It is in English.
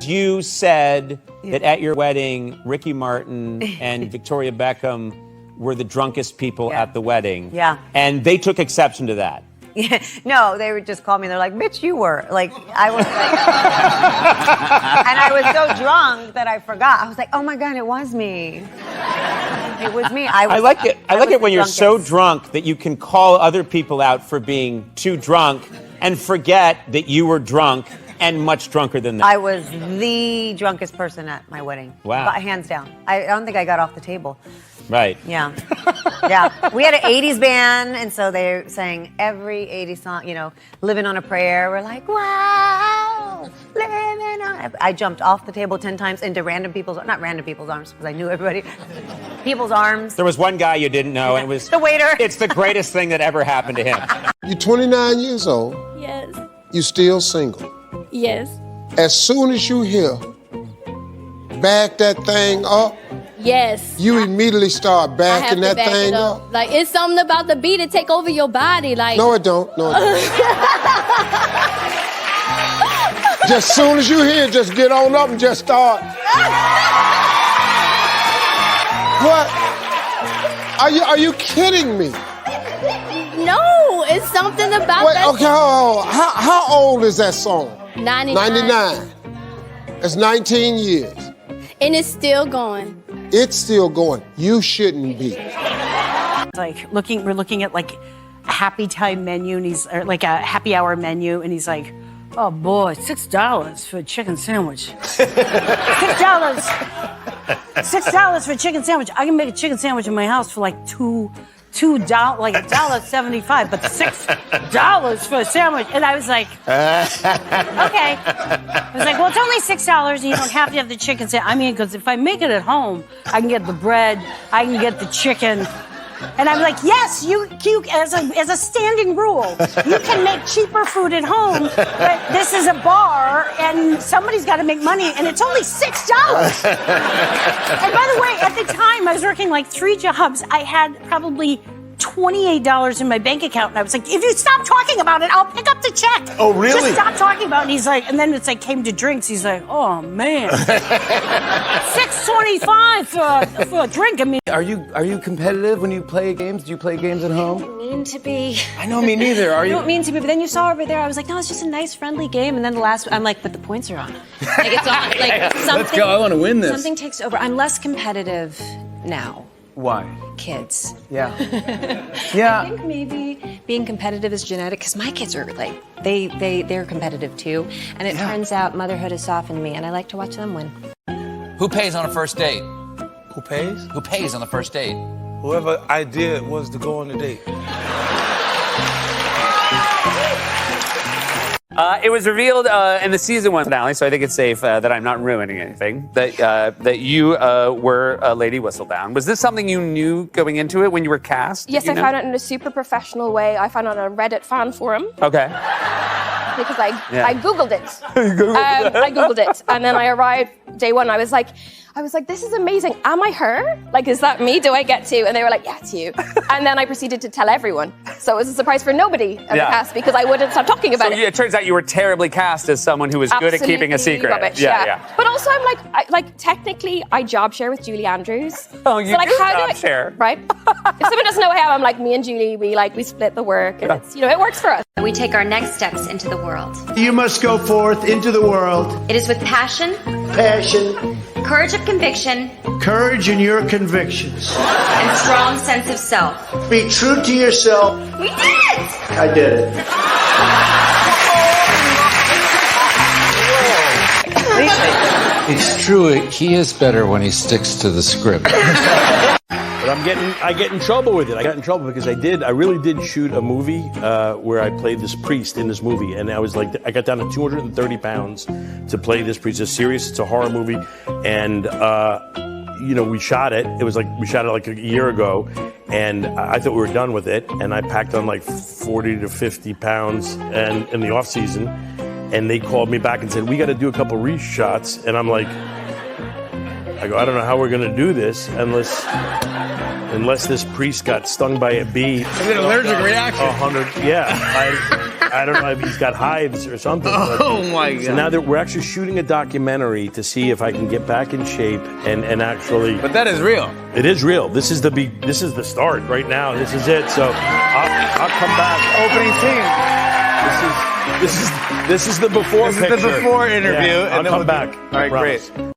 You said that at your wedding, Ricky Martin and Victoria Beckham were the drunkest people at the wedding. Yeah. And they took exception to that. Yeah. No, they would just call me. They're like, "Bitch, you were." Like, I was like, and I was so drunk that I forgot. I was like, "Oh my God, it was me. It was me." I like it. I like it when you're so drunk that you can call other people out for being too drunk and forget that you were drunk and much drunker than that. I was the drunkest person at my wedding. Wow. Hands down. I don't think I got off the table. Right. Yeah. Yeah. We had an 80s band, and so they sang every 80s song, you know, Living on a Prayer. We're like, wow, living on. I jumped off the table 10 times into not random people's arms, because I knew everybody. People's arms. There was one guy you didn't know, and it was the waiter. It's the greatest thing that ever happened to him. You're 29 years old. Yes. You still single. Yes. As soon as you hear, back that thing up. Yes. You immediately start backing that thing up. Like, it's something about the beat that take over your body. Like, no, it don't. No, it don't. Just soon as you hear, just get on up and just start. What? Are you kidding me? No, it's something about that. Okay, how old is that song? 99. 99. That's 19 years. And it's still going. It's still going. You shouldn't be. Like we're looking at like a happy time menu, and he's like a happy hour menu, and he's like, "Oh boy, $6 for a chicken sandwich. $6 for a chicken sandwich. I can make a chicken sandwich in my house for like $2, like $1.75, but $6 for a sandwich." And I was like, okay. I was like, well, it's only $6, and you don't have to have the chicken sandwich. I mean, because if I make it at home, I can get the bread, I can get the chicken. And I'm like, yes, you as a standing rule, you can make cheaper food at home, but this is a bar, and somebody's got to make money, and it's only $6. And by the way, at the time, I was working like 3 jobs. I had probably $28 in my bank account, and I was like, if you stop talking about it, I'll pick up the check. Oh, really? Just stop talking about it. And he's like, and then it's like came to drinks. He's like, oh man, $6.25 for a drink. I mean, are you competitive when you play games? Do you play games at home? I don't mean to be. I know, me neither. Are you? I don't mean to be, but then you saw over there. I was like, no, it's just a nice, friendly game. And then the last, I'm like, but the points are on. Like it's on. Like something. Let's go. I want to win this. Something takes over. I'm less competitive now. Why? Kids. Yeah. Yeah. I think maybe being competitive is genetic, because my kids are like, they're competitive too. And it turns out motherhood has softened me, and I like to watch them win. Who pays on a first date? Who pays? Who pays on the first date? Whoever idea it was to go on the date. It was revealed in the season 1 finale, so I think it's safe that I'm not ruining anything, that you were Lady Whistledown. Was this something you knew going into it when you were cast? Yes, I found out in a super professional way. I found out on a Reddit fan forum. Okay. Because I Googled it. I Googled it. And then I arrived day 1. I was like, this is amazing. Am I her? Like, is that me? Do I get to? And they were like, yeah, it's you. And then I proceeded to tell everyone. So it was a surprise for nobody in the cast, because I wouldn't stop talking about it. It turns out you were terribly cast as someone who was good at keeping a secret. Rubbish, yeah. But also, I'm like, technically, I job share with Julie Andrews. Oh, you so, like, do how job share. Right? If someone doesn't know how I am, I'm like, me and Julie, we split the work, and it's, it works for us. We take our next steps into the world. You must go forth into the world. It is with passion, courage of conviction, courage in your convictions, and strong sense of self. Be true to yourself. We did it! I did it. It's true, he is better when he sticks to the script. But I get in trouble with it. I got in trouble because I really did shoot a movie where I played this priest in this movie, and I got down to 230 pounds to play this priest. It's a horror movie, and we shot it. We shot it like a year ago, and I thought we were done with it, and I packed on like 40 to 50 pounds and in the off season, and they called me back and said, we got to do a couple reshots, and I'm like, I don't know how we're gonna do this unless this priest got stung by a bee. Is it an allergic reaction? 100, yeah. I don't know if he's got hives or something. Oh my God. So now that we're actually shooting a documentary to see if I can get back in shape and actually. But that is real. It is real. This is the start right now. This is it. So I'll come back. Opening scene. This is the before This picture. is the before interview. Yeah, I'll come back. All right, great.